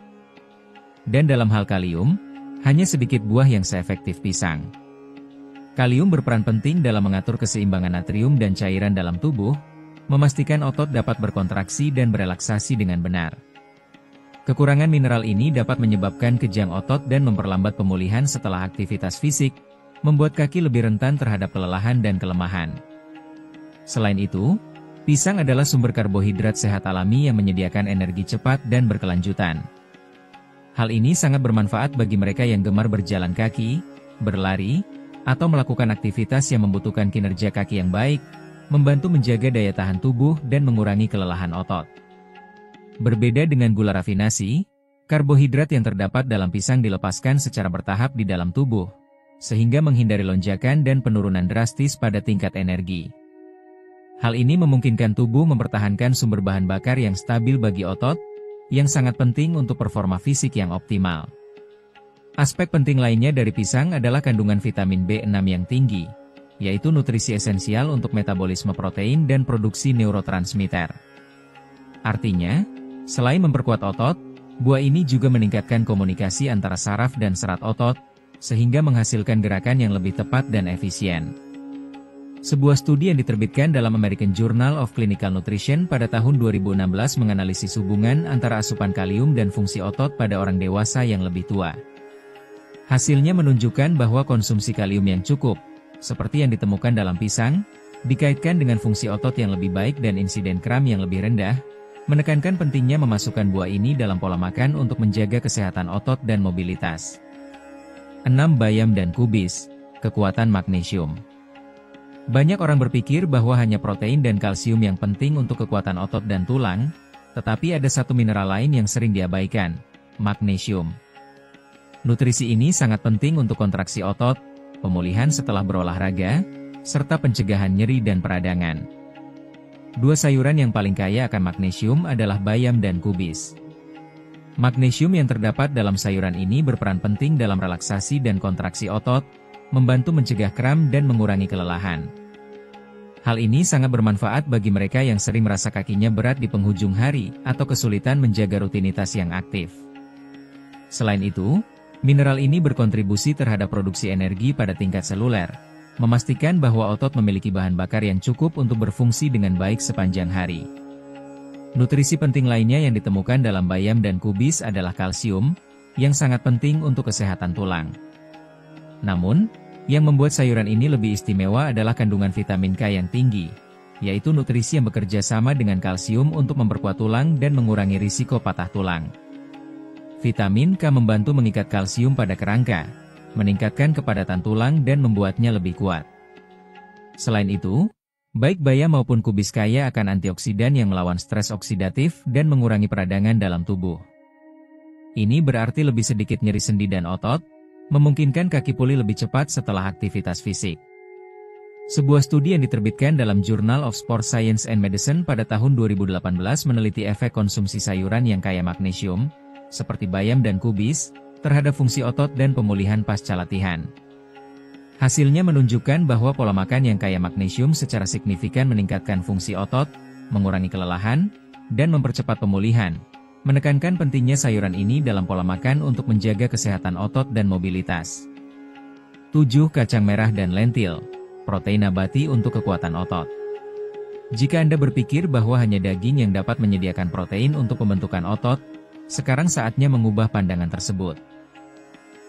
Dan dalam hal kalium, hanya sedikit buah yang seefektif pisang. Kalium berperan penting dalam mengatur keseimbangan natrium dan cairan dalam tubuh, memastikan otot dapat berkontraksi dan berelaksasi dengan benar. Kekurangan mineral ini dapat menyebabkan kejang otot dan memperlambat pemulihan setelah aktivitas fisik, membuat kaki lebih rentan terhadap kelelahan dan kelemahan. Selain itu, pisang adalah sumber karbohidrat sehat alami yang menyediakan energi cepat dan berkelanjutan. Hal ini sangat bermanfaat bagi mereka yang gemar berjalan kaki, berlari, atau melakukan aktivitas yang membutuhkan kinerja kaki yang baik, membantu menjaga daya tahan tubuh dan mengurangi kelelahan otot. Berbeda dengan gula rafinasi, karbohidrat yang terdapat dalam pisang dilepaskan secara bertahap di dalam tubuh, sehingga menghindari lonjakan dan penurunan drastis pada tingkat energi. Hal ini memungkinkan tubuh mempertahankan sumber bahan bakar yang stabil bagi otot, yang sangat penting untuk performa fisik yang optimal. Aspek penting lainnya dari pisang adalah kandungan vitamin B6 yang tinggi, yaitu nutrisi esensial untuk metabolisme protein dan produksi neurotransmitter. Artinya, selain memperkuat otot, buah ini juga meningkatkan komunikasi antara saraf dan serat otot, sehingga menghasilkan gerakan yang lebih tepat dan efisien. Sebuah studi yang diterbitkan dalam American Journal of Clinical Nutrition pada tahun 2016 menganalisis hubungan antara asupan kalium dan fungsi otot pada orang dewasa yang lebih tua. Hasilnya menunjukkan bahwa konsumsi kalium yang cukup, seperti yang ditemukan dalam pisang, dikaitkan dengan fungsi otot yang lebih baik dan insiden kram yang lebih rendah, menekankan pentingnya memasukkan buah ini dalam pola makan untuk menjaga kesehatan otot dan mobilitas. 6. Bayam dan kubis, kekuatan magnesium. Banyak orang berpikir bahwa hanya protein dan kalsium yang penting untuk kekuatan otot dan tulang, tetapi ada satu mineral lain yang sering diabaikan, magnesium. Nutrisi ini sangat penting untuk kontraksi otot, pemulihan setelah berolahraga, serta pencegahan nyeri dan peradangan. Dua sayuran yang paling kaya akan magnesium adalah bayam dan kubis. Magnesium yang terdapat dalam sayuran ini berperan penting dalam relaksasi dan kontraksi otot, membantu mencegah kram dan mengurangi kelelahan. Hal ini sangat bermanfaat bagi mereka yang sering merasa kakinya berat di penghujung hari atau kesulitan menjaga rutinitas yang aktif. Selain itu, mineral ini berkontribusi terhadap produksi energi pada tingkat seluler, memastikan bahwa otot memiliki bahan bakar yang cukup untuk berfungsi dengan baik sepanjang hari. Nutrisi penting lainnya yang ditemukan dalam bayam dan kubis adalah kalsium, yang sangat penting untuk kesehatan tulang. Namun, yang membuat sayuran ini lebih istimewa adalah kandungan vitamin K yang tinggi, yaitu nutrisi yang bekerja sama dengan kalsium untuk memperkuat tulang dan mengurangi risiko patah tulang. Vitamin K membantu mengikat kalsium pada kerangka, meningkatkan kepadatan tulang dan membuatnya lebih kuat. Selain itu, baik bayam maupun kubis kaya akan antioksidan yang melawan stres oksidatif dan mengurangi peradangan dalam tubuh. Ini berarti lebih sedikit nyeri sendi dan otot, memungkinkan kaki pulih lebih cepat setelah aktivitas fisik. Sebuah studi yang diterbitkan dalam Journal of Sport Science and Medicine pada tahun 2018 meneliti efek konsumsi sayuran yang kaya magnesium, seperti bayam dan kubis, terhadap fungsi otot dan pemulihan pasca latihan. Hasilnya menunjukkan bahwa pola makan yang kaya magnesium secara signifikan meningkatkan fungsi otot, mengurangi kelelahan, dan mempercepat pemulihan, menekankan pentingnya sayuran ini dalam pola makan untuk menjaga kesehatan otot dan mobilitas. 7. Kacang merah dan lentil, protein nabati untuk kekuatan otot. Jika Anda berpikir bahwa hanya daging yang dapat menyediakan protein untuk pembentukan otot, sekarang saatnya mengubah pandangan tersebut.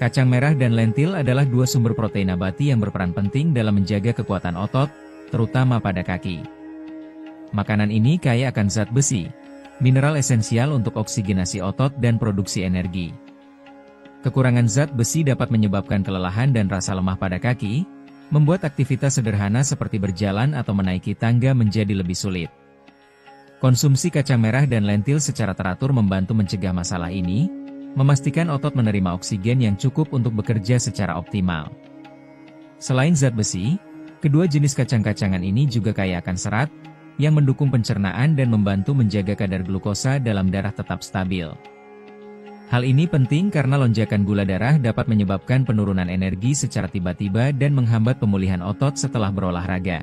Kacang merah dan lentil adalah dua sumber protein nabati yang berperan penting dalam menjaga kekuatan otot, terutama pada kaki. Makanan ini kaya akan zat besi, mineral esensial untuk oksigenasi otot dan produksi energi. Kekurangan zat besi dapat menyebabkan kelelahan dan rasa lemah pada kaki, membuat aktivitas sederhana seperti berjalan atau menaiki tangga menjadi lebih sulit. Konsumsi kacang merah dan lentil secara teratur membantu mencegah masalah ini, memastikan otot menerima oksigen yang cukup untuk bekerja secara optimal. Selain zat besi, kedua jenis kacang-kacangan ini juga kaya akan serat, yang mendukung pencernaan dan membantu menjaga kadar glukosa dalam darah tetap stabil. Hal ini penting karena lonjakan gula darah dapat menyebabkan penurunan energi secara tiba-tiba dan menghambat pemulihan otot setelah berolahraga.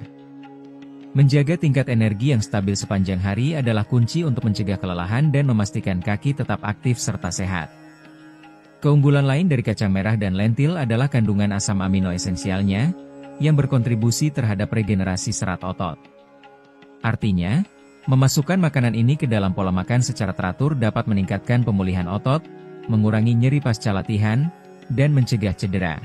Menjaga tingkat energi yang stabil sepanjang hari adalah kunci untuk mencegah kelelahan dan memastikan kaki tetap aktif serta sehat. Keunggulan lain dari kacang merah dan lentil adalah kandungan asam amino esensialnya, yang berkontribusi terhadap regenerasi serat otot. Artinya, memasukkan makanan ini ke dalam pola makan secara teratur dapat meningkatkan pemulihan otot, mengurangi nyeri pasca latihan, dan mencegah cedera.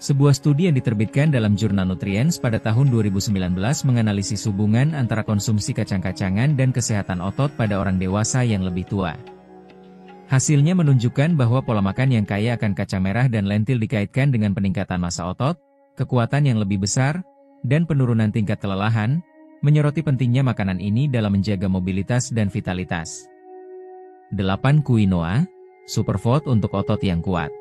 Sebuah studi yang diterbitkan dalam jurnal Nutrients pada tahun 2019 menganalisis hubungan antara konsumsi kacang-kacangan dan kesehatan otot pada orang dewasa yang lebih tua. Hasilnya menunjukkan bahwa pola makan yang kaya akan kacang merah dan lentil dikaitkan dengan peningkatan massa otot, kekuatan yang lebih besar, dan penurunan tingkat kelelahan, menyoroti pentingnya makanan ini dalam menjaga mobilitas dan vitalitas. 8. Quinoa, superfood untuk otot yang kuat.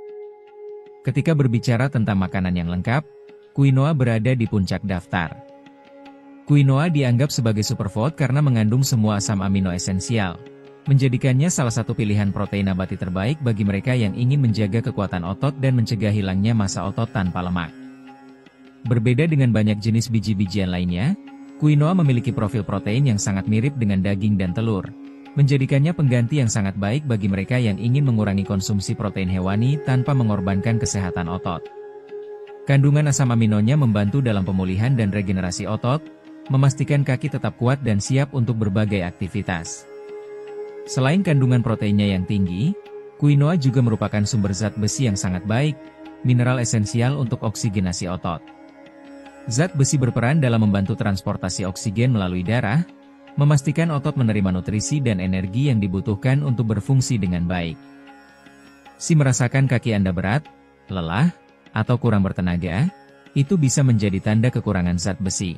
Ketika berbicara tentang makanan yang lengkap, quinoa berada di puncak daftar. Quinoa dianggap sebagai superfood karena mengandung semua asam amino esensial, menjadikannya salah satu pilihan protein nabati terbaik bagi mereka yang ingin menjaga kekuatan otot dan mencegah hilangnya massa otot tanpa lemak. Berbeda dengan banyak jenis biji-bijian lainnya, quinoa memiliki profil protein yang sangat mirip dengan daging dan telur, menjadikannya pengganti yang sangat baik bagi mereka yang ingin mengurangi konsumsi protein hewani tanpa mengorbankan kesehatan otot. Kandungan asam aminonya membantu dalam pemulihan dan regenerasi otot, memastikan kaki tetap kuat dan siap untuk berbagai aktivitas. Selain kandungan proteinnya yang tinggi, quinoa juga merupakan sumber zat besi yang sangat baik, mineral esensial untuk oksigenasi otot. Zat besi berperan dalam membantu transportasi oksigen melalui darah, memastikan otot menerima nutrisi dan energi yang dibutuhkan untuk berfungsi dengan baik. Si merasakan kaki Anda berat, lelah, atau kurang bertenaga, itu bisa menjadi tanda kekurangan zat besi.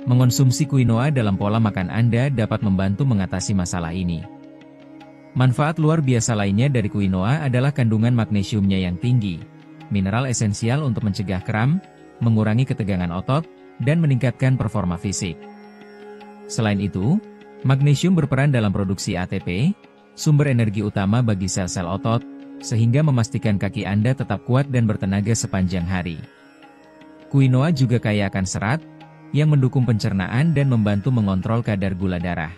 Mengonsumsi quinoa dalam pola makan Anda dapat membantu mengatasi masalah ini. Manfaat luar biasa lainnya dari quinoa adalah kandungan magnesiumnya yang tinggi, mineral esensial untuk mencegah kram, mengurangi ketegangan otot, dan meningkatkan performa fisik. Selain itu, magnesium berperan dalam produksi ATP, sumber energi utama bagi sel-sel otot, sehingga memastikan kaki Anda tetap kuat dan bertenaga sepanjang hari. Quinoa juga kaya akan serat, yang mendukung pencernaan dan membantu mengontrol kadar gula darah.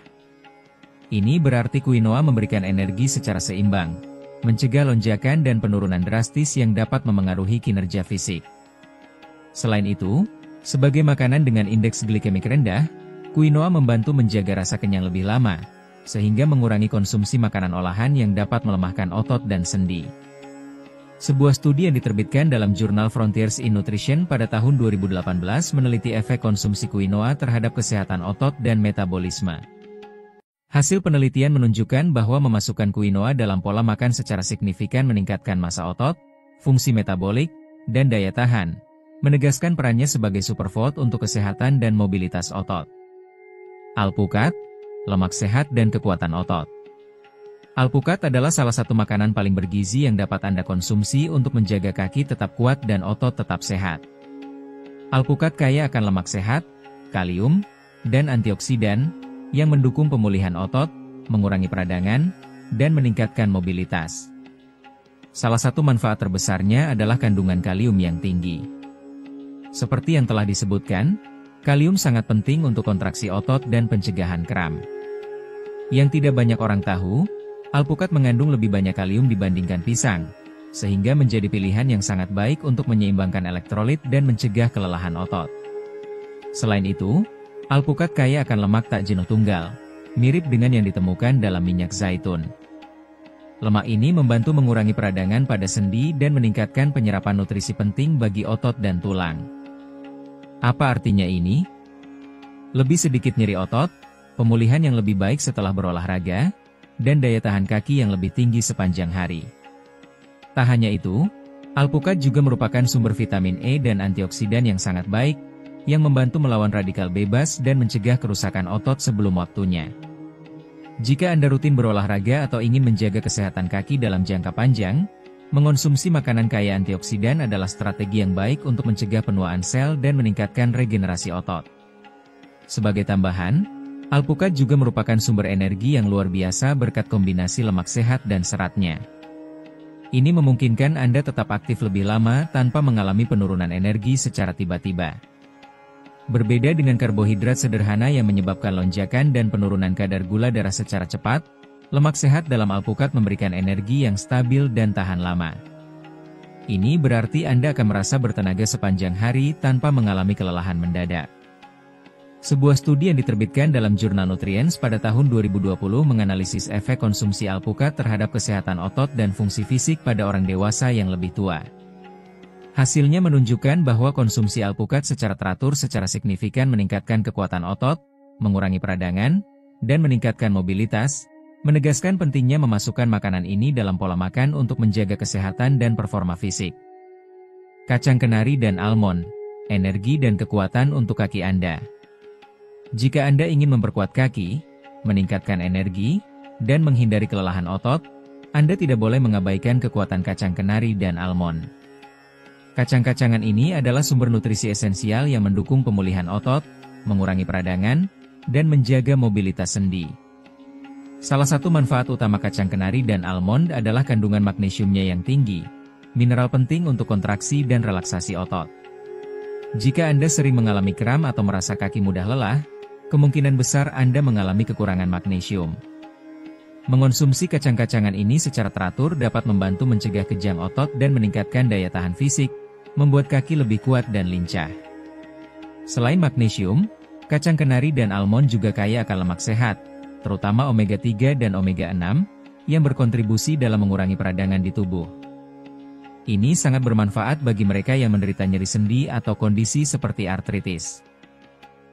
Ini berarti quinoa memberikan energi secara seimbang, mencegah lonjakan dan penurunan drastis yang dapat memengaruhi kinerja fisik. Selain itu, sebagai makanan dengan indeks glikemik rendah, quinoa membantu menjaga rasa kenyang lebih lama, sehingga mengurangi konsumsi makanan olahan yang dapat melemahkan otot dan sendi. Sebuah studi yang diterbitkan dalam jurnal Frontiers in Nutrition pada tahun 2018 meneliti efek konsumsi quinoa terhadap kesehatan otot dan metabolisme. Hasil penelitian menunjukkan bahwa memasukkan quinoa dalam pola makan secara signifikan meningkatkan massa otot, fungsi metabolik, dan daya tahan, menegaskan perannya sebagai superfood untuk kesehatan dan mobilitas otot. Alpukat, lemak sehat dan kekuatan otot. Alpukat adalah salah satu makanan paling bergizi yang dapat Anda konsumsi untuk menjaga kaki tetap kuat dan otot tetap sehat. Alpukat kaya akan lemak sehat, kalium, dan antioksidan, yang mendukung pemulihan otot, mengurangi peradangan, dan meningkatkan mobilitas. Salah satu manfaat terbesarnya adalah kandungan kalium yang tinggi. Seperti yang telah disebutkan, kalium sangat penting untuk kontraksi otot dan pencegahan kram. Yang tidak banyak orang tahu, alpukat mengandung lebih banyak kalium dibandingkan pisang, sehingga menjadi pilihan yang sangat baik untuk menyeimbangkan elektrolit dan mencegah kelelahan otot. Selain itu, alpukat kaya akan lemak tak jenuh tunggal, mirip dengan yang ditemukan dalam minyak zaitun. Lemak ini membantu mengurangi peradangan pada sendi dan meningkatkan penyerapan nutrisi penting bagi otot dan tulang. Apa artinya ini? Lebih sedikit nyeri otot, pemulihan yang lebih baik setelah berolahraga, dan daya tahan kaki yang lebih tinggi sepanjang hari. Tak hanya itu, alpukat juga merupakan sumber vitamin E dan antioksidan yang sangat baik, yang membantu melawan radikal bebas dan mencegah kerusakan otot sebelum waktunya. Jika Anda rutin berolahraga atau ingin menjaga kesehatan kaki dalam jangka panjang, mengonsumsi makanan kaya antioksidan adalah strategi yang baik untuk mencegah penuaan sel dan meningkatkan regenerasi otot. Sebagai tambahan, alpukat juga merupakan sumber energi yang luar biasa berkat kombinasi lemak sehat dan seratnya. Ini memungkinkan Anda tetap aktif lebih lama tanpa mengalami penurunan energi secara tiba-tiba. Berbeda dengan karbohidrat sederhana yang menyebabkan lonjakan dan penurunan kadar gula darah secara cepat, lemak sehat dalam alpukat memberikan energi yang stabil dan tahan lama. Ini berarti Anda akan merasa bertenaga sepanjang hari tanpa mengalami kelelahan mendadak. Sebuah studi yang diterbitkan dalam jurnal Nutrients pada tahun 2020 menganalisis efek konsumsi alpukat terhadap kesehatan otot dan fungsi fisik pada orang dewasa yang lebih tua. Hasilnya menunjukkan bahwa konsumsi alpukat secara teratur secara signifikan meningkatkan kekuatan otot, mengurangi peradangan, dan meningkatkan mobilitas, menegaskan pentingnya memasukkan makanan ini dalam pola makan untuk menjaga kesehatan dan performa fisik. Kacang kenari dan almond, energi dan kekuatan untuk kaki Anda. Jika Anda ingin memperkuat kaki, meningkatkan energi, dan menghindari kelelahan otot, Anda tidak boleh mengabaikan kekuatan kacang kenari dan almond. Kacang-kacangan ini adalah sumber nutrisi esensial yang mendukung pemulihan otot, mengurangi peradangan, dan menjaga mobilitas sendi. Salah satu manfaat utama kacang kenari dan almond adalah kandungan magnesiumnya yang tinggi, mineral penting untuk kontraksi dan relaksasi otot. Jika Anda sering mengalami kram atau merasa kaki mudah lelah, kemungkinan besar Anda mengalami kekurangan magnesium. Mengonsumsi kacang-kacangan ini secara teratur dapat membantu mencegah kejang otot dan meningkatkan daya tahan fisik, membuat kaki lebih kuat dan lincah. Selain magnesium, kacang kenari dan almond juga kaya akan lemak sehat, terutama omega 3 dan omega 6, yang berkontribusi dalam mengurangi peradangan di tubuh. Ini sangat bermanfaat bagi mereka yang menderita nyeri sendi atau kondisi seperti artritis.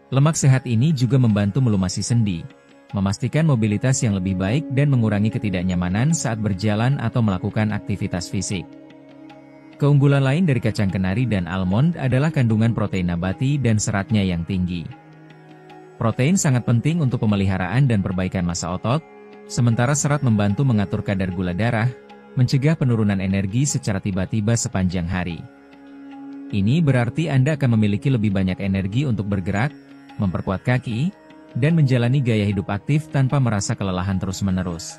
Lemak sehat ini juga membantu melumasi sendi, memastikan mobilitas yang lebih baik dan mengurangi ketidaknyamanan saat berjalan atau melakukan aktivitas fisik. Keunggulan lain dari kacang kenari dan almond adalah kandungan protein nabati dan seratnya yang tinggi. Protein sangat penting untuk pemeliharaan dan perbaikan massa otot, sementara serat membantu mengatur kadar gula darah, mencegah penurunan energi secara tiba-tiba sepanjang hari. Ini berarti Anda akan memiliki lebih banyak energi untuk bergerak, memperkuat kaki, dan menjalani gaya hidup aktif tanpa merasa kelelahan terus-menerus.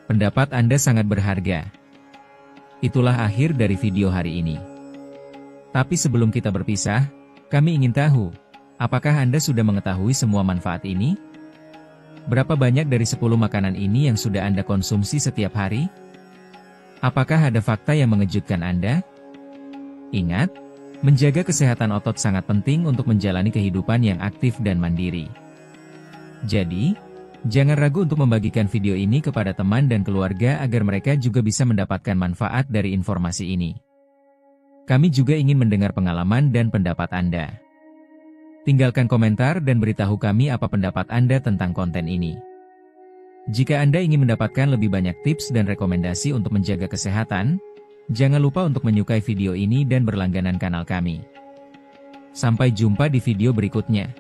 Pendapat Anda sangat berharga. Itulah akhir dari video hari ini. Tapi sebelum kita berpisah, kami ingin tahu, apakah Anda sudah mengetahui semua manfaat ini? Berapa banyak dari 10 makanan ini yang sudah Anda konsumsi setiap hari? Apakah ada fakta yang mengejutkan Anda? Ingat, menjaga kesehatan otot sangat penting untuk menjalani kehidupan yang aktif dan mandiri. Jadi, Jangan ragu untuk membagikan video ini kepada teman dan keluarga agar mereka juga bisa mendapatkan manfaat dari informasi ini. Kami juga ingin mendengar pengalaman dan pendapat Anda. Tinggalkan komentar dan beritahu kami apa pendapat Anda tentang konten ini. Jika Anda ingin mendapatkan lebih banyak tips dan rekomendasi untuk menjaga kesehatan, jangan lupa untuk menyukai video ini dan berlangganan kanal kami. Sampai jumpa di video berikutnya.